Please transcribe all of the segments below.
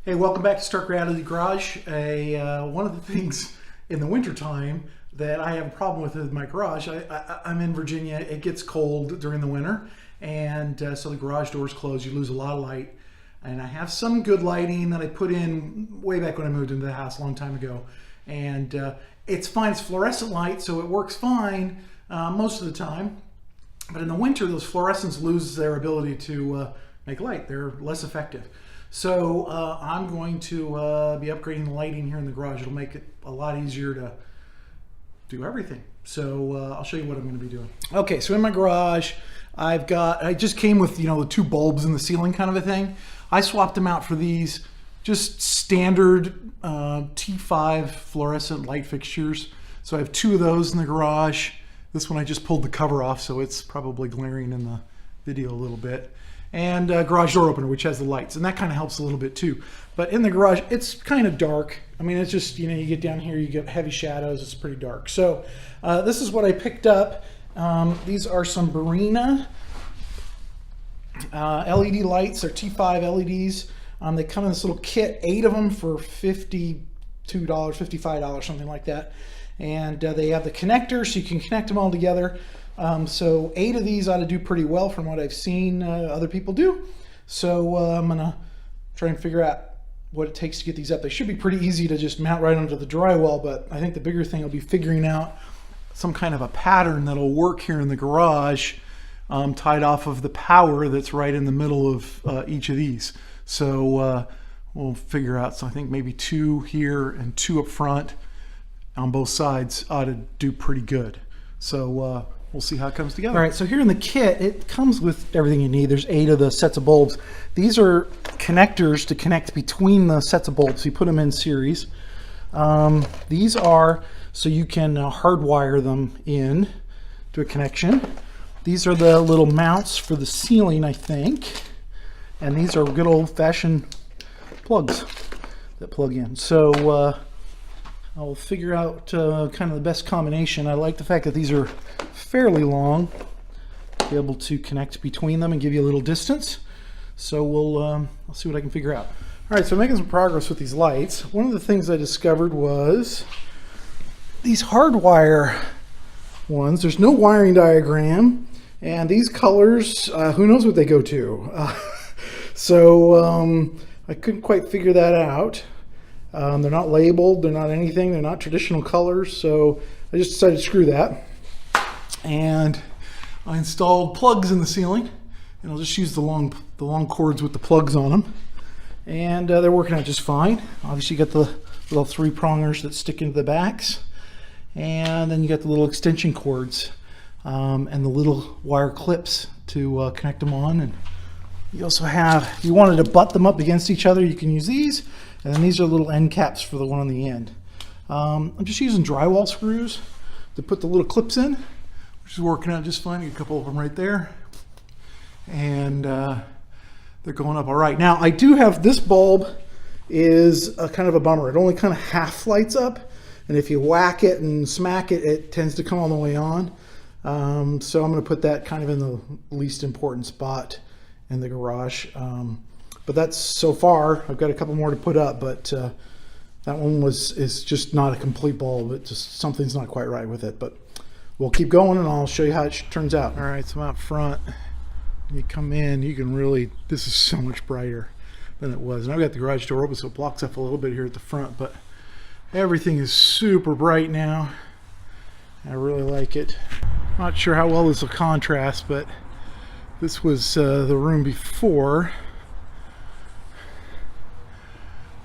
Hey, welcome back to Stark Reality Garage. One of the things in the wintertime that I have a problem with my garage, I'm in Virginia, it gets cold during the winter, and so the garage doors close, you lose a lot of light. And I have some good lighting that I put in way back when I moved into the house a long time ago. And it's fine, it's fluorescent light, so it works fine most of the time. But in the winter, those fluorescents lose their ability to make light. They're less effective. So I'm going to be upgrading the lighting here in the garage. It'll make it a lot easier to do everything. So I'll show you what I'm going to be doing. Okay, so in my garage, I just came with, the two bulbs in the ceiling kind of a thing. I swapped them out for these just standard T5 fluorescent light fixtures. So I have two of those in the garage. This one I just pulled the cover off, so it's probably glaring in the video a little bit. And garage door opener, which has the lights, and that kind of helps a little bit too. But in the garage, it's kind of dark. I mean, it's just, you get down here, you get heavy shadows, it's pretty dark. So this is what I picked up. These are some Barina LED lights. They're T5 LEDs. They come in this little kit, 8 of them for $52, $55, something like that. And they have the connector, so you can connect them all together. So 8 of these ought to do pretty well from what I've seen other people do. So I'm gonna try and figure out what it takes to get these up. They should be pretty easy to just mount right onto the drywall, but I think the bigger thing will be figuring out some kind of a pattern that'll work here in the garage, tied off of the power that's right in the middle of each of these. So we'll figure out, so I think maybe 2 here and 2 up front on both sides ought to do pretty good. So we'll see how it comes together. All right, so here in the kit, it comes with everything you need. There's 8 of the sets of bulbs. These are connectors to connect between the sets of bulbs. You put them in series. These are so you can hardwire them in to a connection. These are the little mounts for the ceiling, I think. And these are good old-fashioned plugs that plug in. So I'll figure out kind of the best combination. I like the fact that these are fairly long, be able to connect between them and give you a little distance. So I'll see what I can figure out. All right, so I'm making some progress with these lights. One of the things I discovered was these hardwire ones. There's no wiring diagram, and these colors, who knows what they go to. So I couldn't quite figure that out. They're not labeled, they're not anything, they're not traditional colors, so I just decided to screw that. And I installed plugs in the ceiling, and I'll just use the long cords with the plugs on them. And they're working out just fine. Obviously you got the little 3-prongers that stick into the backs, and then you got the little extension cords and the little wire clips to connect them on. And you also have, if you wanted to butt them up against each other, you can use these. And then these are little end caps for the one on the end. I'm just using drywall screws to put the little clips in, which is working out just fine. A couple of them right there. And they're going up all right. Now, I do have this bulb is a kind of a bummer. It only kind of half lights up. And if you whack it and smack it, it tends to come all the way on. So I'm going to put that kind of in the least important spot in the garage. But that's so far. I've got a couple more to put up, but that one is just not a complete bulb. It just, something's not quite right with it. But we'll keep going, and I'll show you how it turns out. All right, so I'm out front. When you come in, you can really, this is so much brighter than it was. And I've got the garage door open, so it blocks up a little bit here at the front, but everything is super bright now. I really like it. Not sure how well this will contrast, but this was the room before.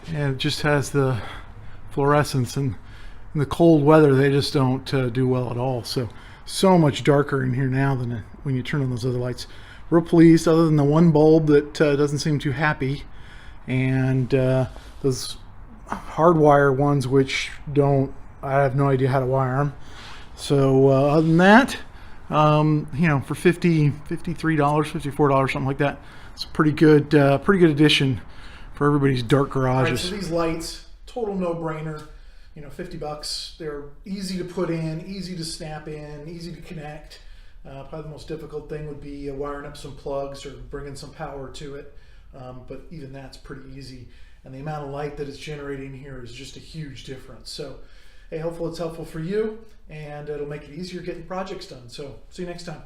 And it just has the fluorescence, and in the cold weather they just don't do well at all. So much darker in here now than when you turn on those other lights. Real pleased, other than the one bulb that doesn't seem too happy, and those hardwire ones which don't, I have no idea how to wire them. So other than that, for $53, $54, something like that, it's a pretty good addition for everybody's dark garages. All right, so these lights, total no-brainer. $50. They're easy to put in, easy to snap in, easy to connect. Probably the most difficult thing would be wiring up some plugs or bringing some power to it. but even that's pretty easy. And the amount of light that it's generating here is just a huge difference. So, hey, hopefully it's helpful for you, and it'll make it easier getting projects done. So, see you next time.